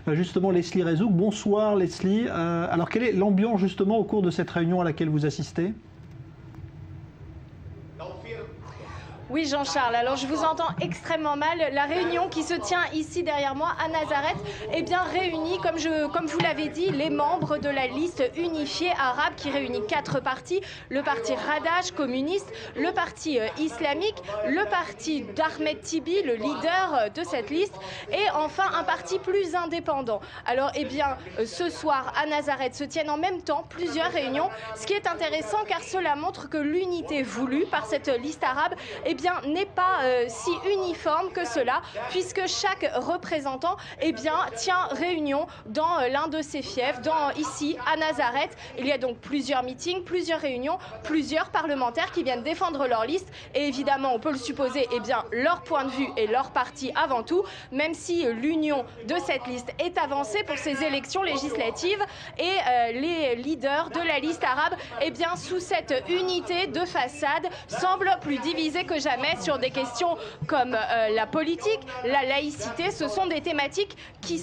Justement, Leslie Rezouk, bonsoir Leslie. Alors, quelle est l'ambiance justement au cours de cette réunion à laquelle vous assistez ? Oui Jean-Charles, alors je vous entends extrêmement mal. La réunion qui se tient ici derrière moi à Nazareth, eh bien réunit, comme vous l'avez dit, les membres de la liste unifiée arabe qui réunit 4 partis. Le parti Radash communiste, le parti islamique, le parti d'Ahmed Tibi, le leader de cette liste, et enfin un parti plus indépendant. Alors eh bien ce soir à Nazareth se tiennent en même temps plusieurs réunions, ce qui est intéressant car cela montre que l'unité voulue par cette liste arabe n'est pas si uniforme que cela, puisque chaque représentant tient réunion dans l'un de ses fiefs, ici à Nazareth. Il y a donc plusieurs meetings, plusieurs réunions, plusieurs parlementaires qui viennent défendre leur liste et évidemment on peut le supposer, leur point de vue et leur parti avant tout, même si l'union de cette liste est avancée pour ces élections législatives et les leaders de la liste arabe sous cette unité de façade semblent plus divisés que jamais sur des questions comme la politique, la laïcité. Ce sont des thématiques qui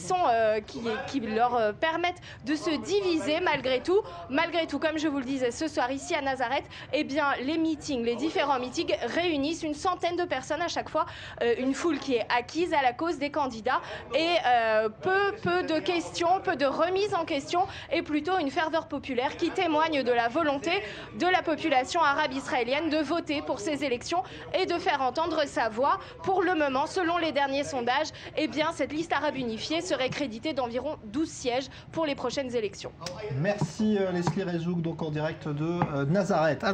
leur permettent de se diviser malgré tout. Malgré tout, comme je vous le disais ce soir ici à Nazareth, les différents meetings réunissent une centaine de personnes à chaque fois, une foule qui est acquise à la cause des candidats et peu de questions, peu de remises en question et plutôt une ferveur populaire qui témoigne de la volonté de la population arabe israélienne de voter pour ces élections et de faire entendre sa voix. Pour le moment, selon les derniers sondages, cette liste arabe unifiée serait créditée d'environ 12 sièges pour les prochaines élections. Merci Leslie Rezouk, donc en direct de Nazareth.